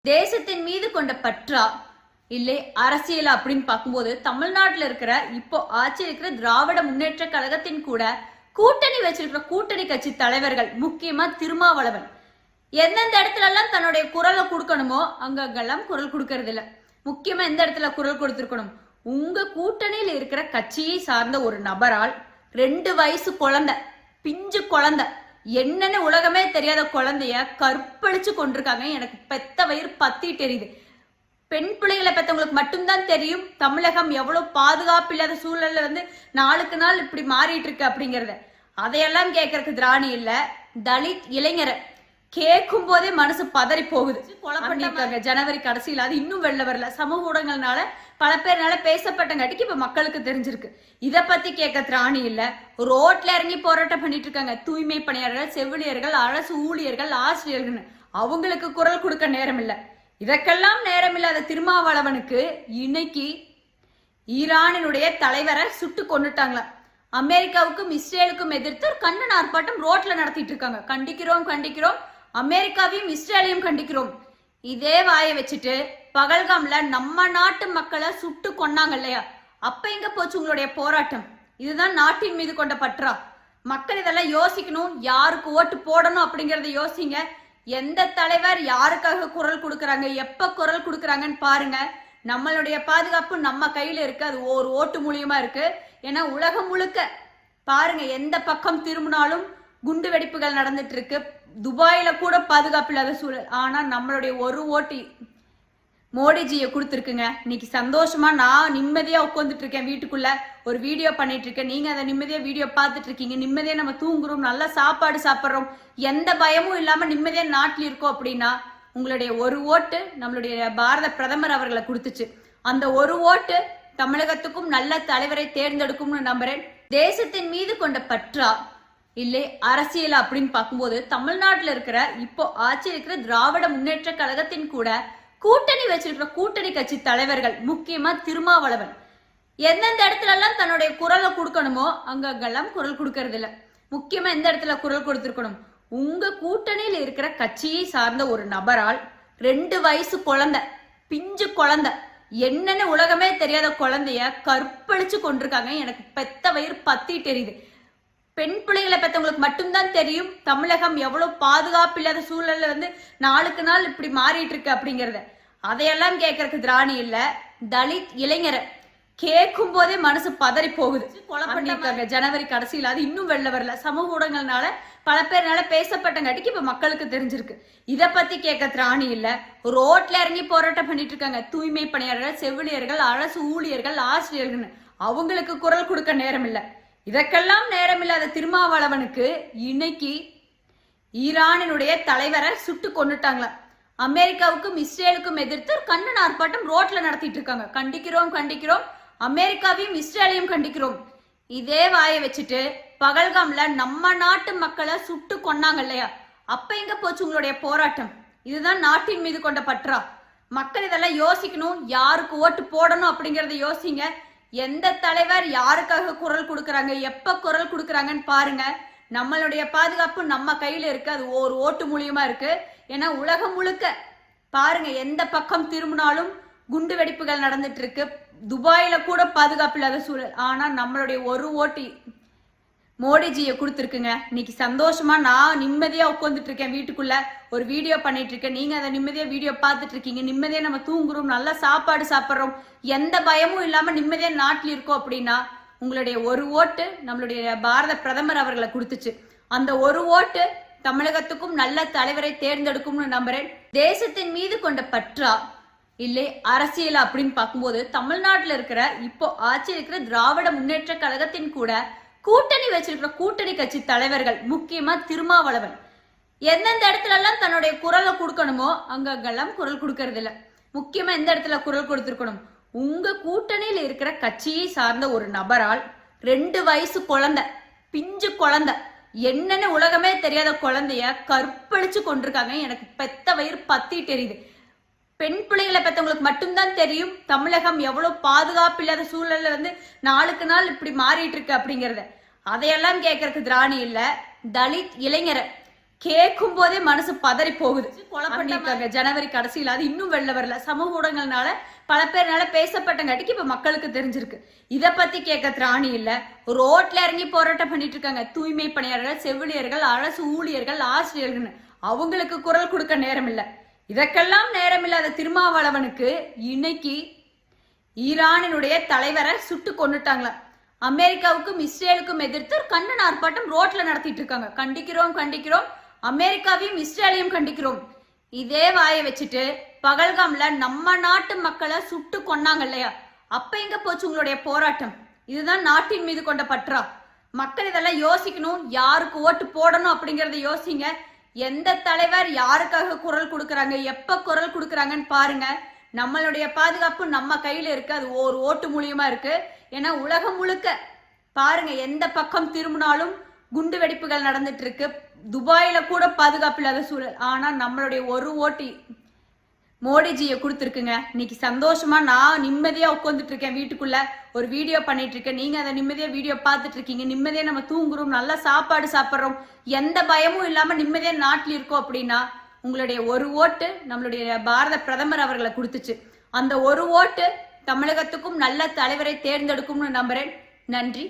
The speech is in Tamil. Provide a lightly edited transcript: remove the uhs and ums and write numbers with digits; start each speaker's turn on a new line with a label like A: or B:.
A: தேசத்தின் மீது கொண்ட பற்றா இல்லை அரசியல் அப்படின்னு பார்க்கும்போது தமிழ்நாட்டில் இருக்கிற இப்போ ஆட்சி இருக்கிற திராவிட முன்னேற்ற கழகத்தின் கூட கூட்டணி வச்சிருக்கிற கூட்டணி கட்சி தலைவர்கள் முக்கியமா திருமாவளவன் எந்தெந்த இடத்துல எல்லாம் தன்னுடைய குரலை கொடுக்கணுமோ அங்கெல்லாம் குரல் கொடுக்கறது இல்ல. முக்கியமா எந்த இடத்துல குரல் கொடுத்திருக்கணும், உங்க கூட்டணியில் இருக்கிற கட்சியை சார்ந்த ஒரு நபரால் 2 வயசு குழந்தை, பிஞ்சு குழந்தை, என்னன்னு உலகமே தெரியாத குழந்தைய கற்பழிச்சு கொண்டிருக்காங்க. எனக்கு பெத்த வயிறு பத்தி தெரியுது. பெண் பிள்ளைகளை பெற்றவங்களுக்கு மட்டும்தான் தெரியும் தமிழகம் எவ்வளவு பாதுகாப்பு இல்லாத சூழல்ல நாளுக்கு நாள் இப்படி மாறிட்டு இருக்கு அப்படிங்கறத. அதையெல்லாம் கேட்கறதுக்கு திராணி இல்ல. தலித் இளைஞரை கேட்கும் போதே மனசு பதறி போகுது. கொலை பண்ணிருக்காங்க ஜனவரி கடைசியில். அது இன்னும் வெளில வரல. சமூக ஊடகங்கள்னால பல பேர்னால பேசப்பட்டங்காட்டிக்கு இப்ப மக்களுக்கு தெரிஞ்சிருக்கு. இத பத்தி கேட்க திராணி இல்ல. ரோட்ல இறங்கி போராட்டம் பண்ணிட்டு இருக்காங்க தூய்மை பணியாளர்கள், செவிலியர்கள், அரசு ஊழியர்கள், ஆசிரியர்கள். அவங்களுக்கு குரல் கொடுக்க நேரம் இல்ல. இதற்கெல்லாம் நேரம் இல்லாத திருமாவளவனுக்கு இன்னைக்கு ஈரானினுடைய தலைவரை சுட்டு கொண்டுட்டாங்களா. அமெரிக்காவுக்கும் இஸ்ரேலுக்கும் எதிர்த்து கண்டன ஆர்ப்பாட்டம் ரோட்ல நடத்திட்டு இருக்காங்க. கண்டிக்கிறோம் கண்டிக்கிறோம், அமெரிக்காவையும் இஸ்ரேலையும் கண்டிக்கிறோம். இதே வாயை வச்சுட்டு பகல்காம்ல நம்ம நாட்டு மக்களை சுட்டு கொன்னாங்க இல்லையா, அப்ப எங்க போச்சு உங்களுடைய போராட்டம்? இதுதான் நாட்டின் மீது கொண்ட பற்றா? மக்கள் இதெல்லாம் யோசிக்கணும். யாருக்கு ஓட்டு போடணும் அப்படிங்கறத யோசிங்க. எந்த தலைவர் யாருக்காக குரல் கொடுக்கறாங்க, எப்ப குரல் கொடுக்கறாங்கன்னு பாருங்க. நம்மளுடைய பாதுகாப்பு நம்ம கையில இருக்கு. அது ஒரு ஓட்டு மூலியமா இருக்கு. ஏன்னா உலகம் முழுக்க பாருங்க, எந்த பக்கம் திரும்பினாலும் குண்டு வெடிப்புகள் நடந்துட்டு இருக்கு. துபாயில கூட பாதுகாப்பு இல்லாத சூழல். ஆனா நம்மளுடைய ஒரு ஓட்டு மோடிஜியை கொடுத்துருக்குங்க. இன்னைக்கு சந்தோஷமா நான் நிம்மதியா உட்காந்துட்டு இருக்கேன் வீட்டுக்குள்ள, ஒரு வீடியோ பண்ணிட்டு இருக்கேன். நீங்க அதை நிம்மதியா வீடியோ பார்த்துட்டு இருக்கீங்க. நிம்மதியா நம்ம தூங்குறோம், நல்லா சாப்பாடு சாப்பிட்றோம், எந்த பயமும் இல்லாம நிம்மதியா நாட்டில் இருக்கோம். அப்படின்னா உங்களுடைய ஒரு ஓட்டு நம்மளுடைய பாரத பிரதமர் அவர்களை கொடுத்துச்சு. அந்த ஒரு ஓட்டு தமிழகத்துக்கும் நல்ல தலைவரை தேர்ந்தெடுக்கும்னு நம்புறேன். தேசத்தின் மீது கொண்ட பற்றா இல்லை அரசியல் அப்படின்னு பார்க்கும்போது தமிழ்நாட்டில் இருக்கிற இப்போ ஆட்சி இருக்கிற திராவிட முன்னேற்ற கழகத்தின் கூட கூட்டணி வச்சிருக்கிற கூட்டணி கட்சி தலைவர்கள் முக்கியமா திருமாவளவன் எந்தெந்த இடத்துல எல்லாம் தன்னுடைய குரலை கொடுக்கணுமோ அங்கெல்லாம் குரல் கொடுக்கறது இல்ல. முக்கியமா எந்த இடத்துல குரல் கொடுத்திருக்கணும், உங்க கூட்டணியில் இருக்கிற கட்சியை சார்ந்த ஒரு நபரால் 2 வயசு குழந்தை, பிஞ்சு குழந்தை, என்னன்னு உலகமே தெரியாத குழந்தைய கற்பழிச்சு கொண்டிருக்காங்க. எனக்கு பெத்த வயிறு பத்தி தெரியுது. பெண் பிள்ளைகளை பெற்றவங்களுக்கு மட்டும்தான் தெரியும் தமிழகம் எவ்வளவு பாதுகாப்பு இல்லாத சூழல்ல நாளுக்கு நாள் இப்படி மாறிட்டு இருக்கு அப்படிங்கறத. அதையெல்லாம் கேட்கறதுக்கு திராணி இல்ல. தலித் இளைஞரை கேட்கும் போதே மனசு பதறி போகுது. கொலை பண்ணிருக்காங்க ஜனவரி கடைசியில். அது இன்னும் வெளில வரல. சமூக ஊடகங்கள்னால பல பேர்னால பேசப்பட்டங்காட்டிக்கு இப்ப மக்களுக்கு தெரிஞ்சிருக்கு. இத பத்தி கேட்க திராணி இல்ல. ரோட்ல இறங்கி போராட்டம் பண்ணிட்டு இருக்காங்க தூய்மை பணியாளர்கள், செவிலியர்கள், அரசு ஊழியர்கள், ஆசிரியர்கள். அவங்களுக்கு குரல் கொடுக்க நேரம் இல்ல. இதற்கெல்லாம் நேரம் இல்லாத திருமாவளவனுக்கு இன்னைக்கு ஈரானினுடைய தலைவரை சுட்டு கொண்டுட்டாங்களா. அமெரிக்காவுக்கும் இஸ்ரேலுக்கும் எதிர்த்து கண்டன ஆர்ப்பாட்டம் ரோட்ல நடத்திட்டு இருக்காங்க. கண்டிக்கிறோம் கண்டிக்கிறோம், அமெரிக்காவையும் இஸ்ரேலையும் கண்டிக்கிறோம். இதே வாயை வச்சுட்டு பகல்காம்ல நம்ம நாட்டு மக்களை சுட்டு கொன்னாங்க இல்லையா, அப்ப எங்க போச்சு உங்களுடைய போராட்டம்? இதுதான் நாட்டின் மீது கொண்ட பற்றா? மக்கள் இதெல்லாம் யோசிக்கணும். யாருக்கு ஓட்டு போடணும் அப்படிங்கறத யோசிங்க. எந்த தலைவர் யாருக்காக குரல் கொடுக்கறாங்க, எப்ப குரல் கொடுக்கறாங்கன்னு பாருங்க. நம்மளுடைய பாதுகாப்பு நம்ம கையில இருக்கு. அது ஒரு ஓட்டு மூலியமா இருக்கு. ஏன்னா உலகம் முழுக்க பாருங்க, எந்த பக்கம் திரும்பினாலும் குண்டு வெடிப்புகள் நடந்துட்டு இருக்கு. துபாயில கூட பாதுகாப்பு இல்லாத சூழல். ஆனா நம்மளுடைய ஒரு ஓட்டு மோடிஜியை கொடுத்துருக்குங்க. இன்னைக்கு சந்தோஷமா நான் நிம்மதியா உட்காந்துட்டு இருக்கேன் வீட்டுக்குள்ள, ஒரு வீடியோ பண்ணிட்டு இருக்கேன். நீங்க அதை நிம்மதியா வீடியோ பார்த்துட்டு இருக்கீங்க. நிம்மதியா நம்ம தூங்குறோம், நல்லா சாப்பாடு சாப்பிட்றோம், எந்த பயமும் இல்லாம நிம்மதியா நாட்டில் இருக்கோம். அப்படின்னா உங்களுடைய ஒரு ஓட்டு நம்மளுடைய பாரத பிரதமர் அவர்களை கொடுத்துச்சு. அந்த ஒரு ஓட்டு தமிழகத்துக்கும் நல்ல தலைவரை தேர்ந்தெடுக்கும்னு நம்புறேன். தேசத்தின் மீது கொண்ட பற்றா இல்லை அரசியல் அப்படின்னு பார்க்கும்போது தமிழ்நாட்டில் இருக்கிற இப்போ ஆட்சி இருக்கிற திராவிட முன்னேற்ற கழகத்தின் கூட கூட்டணி வச்சிருக்கிற கூட்டணி கட்சி தலைவர்கள் முக்கியமா திருமாவளவன் எந்தெந்த இடத்துல எல்லாம் தன்னுடைய குரலை கொடுக்கணுமோ அங்கெல்லாம் குரல் கொடுக்கறது இல்ல. முக்கியமா எந்த இடத்துல குரல் கொடுத்திருக்கணும், உங்க கூட்டணியில் இருக்கிற கட்சியை சார்ந்த ஒரு நபரால் 2 வயசு குழந்தை, பிஞ்சு குழந்தை, என்னன்னு உலகமே தெரியாத குழந்தைய கற்பழிச்சு கொண்டிருக்காங்க. எனக்கு பெத்த வயிறு பத்தி தெரியுது. பெண் பிள்ளைகளை பெற்றவங்களுக்கு மட்டும்தான் தெரியும் தமிழகம் எவ்வளவு பாதுகாப்பு இல்லாத சூழல்ல நாளுக்கு நாள் இப்படி மாறிட்டு இருக்கு அப்படிங்கறத. அதையெல்லாம் கேட்கறதுக்கு திராணி இல்ல. தலித் இளைஞரை கேட்கும் போதே மனசு பதறி போகுது. கொலை பண்ணிருக்காங்க ஜனவரி கடைசியில. அது இன்னும் வெளில வரல. சமூக ஊடகங்கள்னால பல பேர்னால பேசப்பட்டங்காட்டிக்கு இப்ப மக்களுக்கு தெரிஞ்சிருக்கு. இத பத்தி கேட்க திராணி இல்ல. ரோட்ல இறங்கி போராட்டம் பண்ணிட்டு இருக்காங்க தூய்மை பணியாளர்கள், செவிலியர்கள், அரசு ஊழியர்கள், ஆசிரியர்கள். அவங்களுக்கு குரல் கொடுக்க நேரம் இல்ல. இதற்கெல்லாம் நேரம் இல்லாத திருமாவளவனுக்கு இன்னைக்கு ஈரானினுடைய தலைவரை சுட்டு கொண்டுட்டாங்களா. அமெரிக்காவுக்கும் இஸ்ரேலுக்கும் எதிர்த்து கண்டன ஆர்ப்பாட்டம் ரோட்ல நடத்திட்டு இருக்காங்க. கண்டிக்கிறோம் கண்டிக்கிறோம், அமெரிக்காவையும் இஸ்ரேலையும் கண்டிக்கிறோம். இதே வாயை வச்சுட்டு பகல்காம்ல நம்ம நாட்டு மக்களை சுட்டு கொன்னாங்க இல்லையா, அப்ப எங்க போச்சு உங்களுடைய போராட்டம்? இதுதான் நாட்டின் மீது கொண்ட பற்றா? மக்கள் இதெல்லாம் யோசிக்கணும். யாருக்கு ஓட்டு போடணும் அப்படிங்கறத யோசிங்க. எந்த தலைவர் யாருக்காக குரல் கொடுக்கறாங்க, எப்ப குரல் கொடுக்கறாங்கன்னு பாருங்க. நம்மளுடைய பாதுகாப்பு நம்ம கையில இருக்கு. அது ஒரு ஓட்டு மூலியமா இருக்கு. ஏன்னா உலகம் முழுக்க பாருங்க, எந்த பக்கம் திரும்பினாலும் குண்டு வெடிப்புகள் நடந்துட்டு இருக்கு. துபாயில கூட பாதுகாப்பு இல்லாத சூழல். ஆனா நம்மளுடைய ஒரு ஓட்டு மோடிஜியை கொடுத்துருக்குங்க. இன்னைக்கு சந்தோஷமா நான் நிம்மதியா உட்காந்துட்டு இருக்கேன் வீட்டுக்குள்ள, ஒரு வீடியோ பண்ணிட்டு இருக்கேன். நீங்க அதை நிம்மதியா வீடியோ பார்த்துட்டு இருக்கீங்க. நிம்மதியா நம்ம தூங்குறோம், நல்ல சாப்பாடு சாப்பிட்றோம், எந்த பயமும் இல்லாம நிம்மதியா நாட்டில் இருக்கோம். அப்படின்னா உங்களுடைய ஒரு ஓட்டு நம்மளுடைய பாரத பிரதமர் அவர்களை கொடுத்துச்சு. அந்த ஒரு ஓட்டு தமிழகத்துக்கும் நல்ல தலைவரை தேர்ந்தெடுக்கும்னு நம்புறேன். நன்றி.